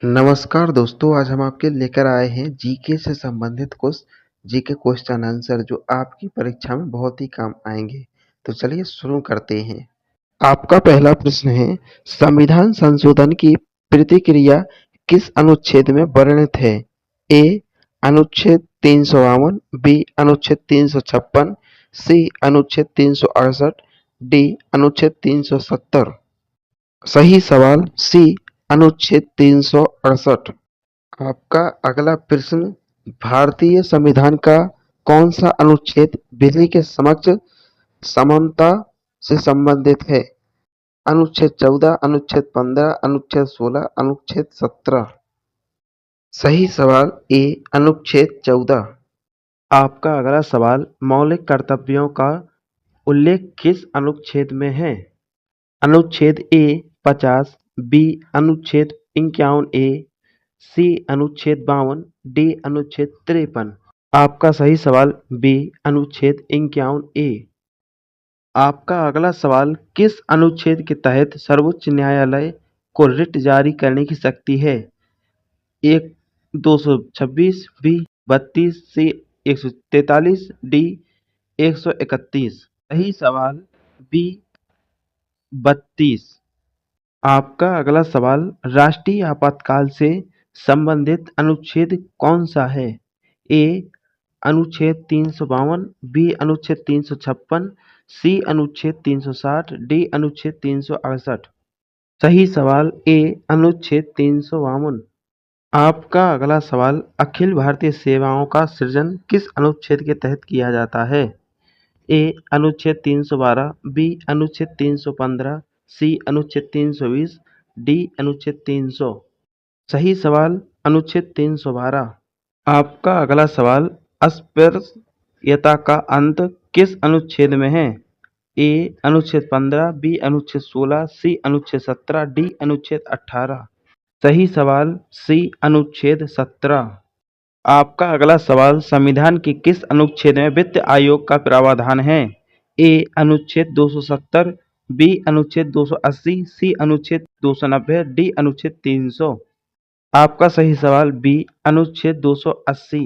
नमस्कार दोस्तों, आज हम आपके लेकर आए हैं जीके से संबंधित कुछ जीके क्वेश्चन आंसर जो आपकी परीक्षा में बहुत ही काम आएंगे। तो चलिए शुरू करते हैं। आपका पहला प्रश्न है, संविधान संशोधन की प्रतिक्रिया किस अनुच्छेद में वर्णित है? ए अनुच्छेद 352, बी अनुच्छेद 356, सी अनुच्छेद 368, डी अनुच्छेद 370। सही सवाल सी अनुच्छेद 368। आपका अगला प्रश्न, भारतीय संविधान का कौन सा अनुच्छेद विधि के समक्ष समानता से संबंधित है? अनुच्छेद 14, अनुच्छेद 15, अनुच्छेद 16, अनुच्छेद 17। सही सवाल ए अनुच्छेद 14। आपका अगला सवाल, मौलिक कर्तव्यों का उल्लेख किस अनुच्छेद में है? अनुच्छेद ए 50, बी अनुच्छेद 51 ए, सी अनुच्छेद 52, डी अनुच्छेद 53। आपका सही सवाल बी अनुच्छेद 51 ए। आपका अगला सवाल, किस अनुच्छेद के तहत सर्वोच्च न्यायालय को रिट जारी करने की शक्ति है? एक 226, बी 32, सी 143, डी 131। सही सवाल बी 32। आपका अगला सवाल, राष्ट्रीय आपातकाल से संबंधित अनुच्छेद कौन सा है? ए अनुच्छेद 352, बी अनुच्छेद 356, सी अनुच्छेद 360, डी अनुच्छेद 368। सही सवाल ए अनुच्छेद 352। आपका अगला सवाल, अखिल भारतीय सेवाओं का सृजन किस अनुच्छेद के तहत किया जाता है? ए अनुच्छेद 312, बी अनुच्छेद 315, सी अनुच्छेद 320, डी अनुच्छेद 300। सही सवाल अनुच्छेद 312। आपका अगला सवाल, अस्पृश्यता का अंत किस अनुच्छेद में है? ए अनुच्छेद 15, बी अनुच्छेद 16, सी अनुच्छेद 17, डी अनुच्छेद 18। सही सवाल सी अनुच्छेद 17। आपका अगला सवाल, संविधान के किस अनुच्छेद में वित्त आयोग का प्रावधान है? ए अनुच्छेद 270, बी अनुच्छेद 280, सी अनुच्छेद 290, डी अनुच्छेद 300। आपका सही सवाल बी अनुच्छेद 280।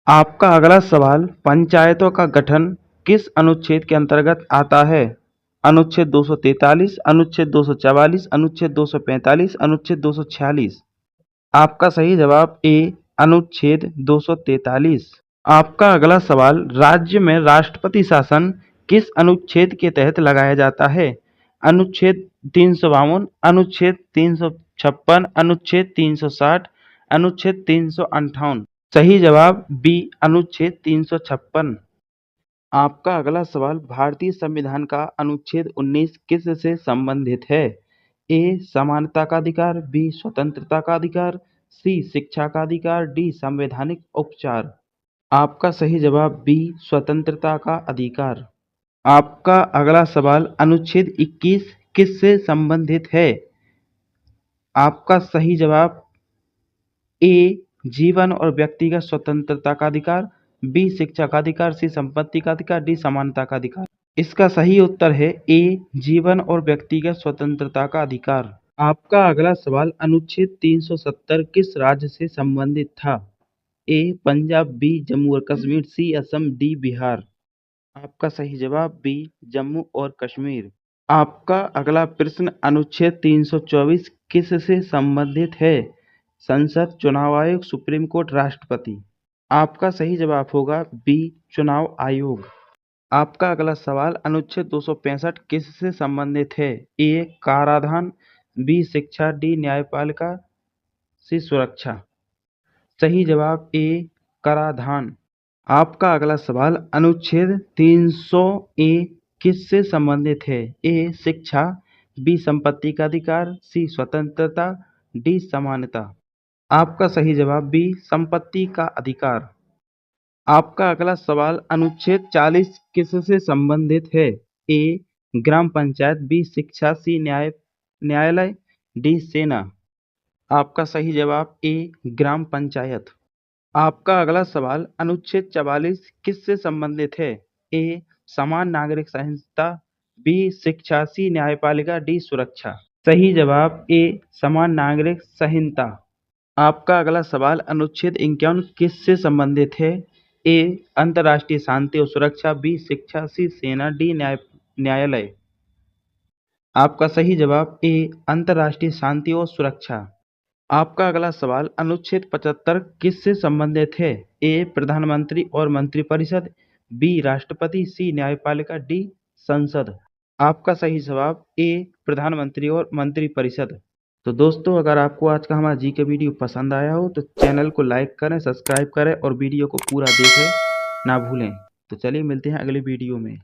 आपका अगला सवाल, पंचायतों का गठन किस अनुच्छेद के अंतर्गत आता है? अनुच्छेद 243, अनुच्छेद 244, अनुच्छेद 245, अनुच्छेद 246। आपका सही जवाब ए अनुच्छेद 243। आपका अगला सवाल, राज्य में राष्ट्रपति शासन किस अनुच्छेद के तहत लगाया जाता है? अनुच्छेद 352, अनुच्छेद 356, अनुच्छेद 360, अनुच्छेद 358। सही जवाब बी अनुच्छेद 356। आपका अगला सवाल, भारतीय संविधान का अनुच्छेद 19 किस से संबंधित है? ए समानता का अधिकार, बी स्वतंत्रता का अधिकार, सी शिक्षा का अधिकार, डी संवैधानिक उपचार। आपका सही जवाब बी स्वतंत्रता का अधिकार। आपका अगला सवाल, अनुच्छेद 21 किस से संबंधित है? आपका सही जवाब ए जीवन और व्यक्तिगत स्वतंत्रता का अधिकार, बी शिक्षा का अधिकार, सी संपत्ति का अधिकार, डी समानता का अधिकार। इसका सही उत्तर है ए जीवन और व्यक्तिगत स्वतंत्रता का अधिकार। आपका अगला सवाल, अनुच्छेद 370 किस राज्य से संबंधित था? ए पंजाब, बी जम्मू और कश्मीर, सी असम, डी बिहार। आपका सही जवाब बी जम्मू और कश्मीर। आपका अगला प्रश्न, अनुच्छेद 324 किस से संबंधित है? संसद, चुनाव आयोग, सुप्रीम कोर्ट, राष्ट्रपति। आपका सही जवाब होगा बी चुनाव आयोग। आपका अगला सवाल, अनुच्छेद 265 किस से संबंधित है? ए कराधान, बी शिक्षा, डी न्यायपालिका, सी सुरक्षा। सही जवाब ए कराधान। आपका अगला सवाल, अनुच्छेद 300 ए किस से संबंधित है? ए शिक्षा, बी संपत्ति का अधिकार, सी स्वतंत्रता, डी समानता। आपका सही जवाब बी संपत्ति का अधिकार। आपका अगला सवाल, अनुच्छेद 40 किस से संबंधित है? ए ग्राम पंचायत, बी शिक्षा, सी न्यायालय, डी सेना। आपका सही जवाब ए ग्राम पंचायत। आपका अगला सवाल, अनुच्छेद 44 किस से संबंधित है? ए समान नागरिक संहिता, बी शिक्षा, सी न्यायपालिका, डी सुरक्षा। सही जवाब ए समान नागरिक संहिता। आपका अगला सवाल अनुच्छेद 51 किससे संबंधित है? ए अंतर्राष्ट्रीय शांति और सुरक्षा, बी शिक्षा, सी सेना, डी न्यायालय। आपका सही जवाब ए अंतर्राष्ट्रीय शांति और सुरक्षा। आपका अगला सवाल अनुच्छेद 75 किससे संबंधित है? ए प्रधानमंत्री और मंत्रिपरिषद, बी राष्ट्रपति, सी न्यायपालिका, डी संसद। आपका सही जवाब ए प्रधानमंत्री और मंत्रिपरिषद। तो दोस्तों, अगर आपको आज का हमारा जी के वीडियो पसंद आया हो तो चैनल को लाइक करें, सब्सक्राइब करें और वीडियो को पूरा देखें ना भूलें। तो चलिए मिलते हैं अगले वीडियो में।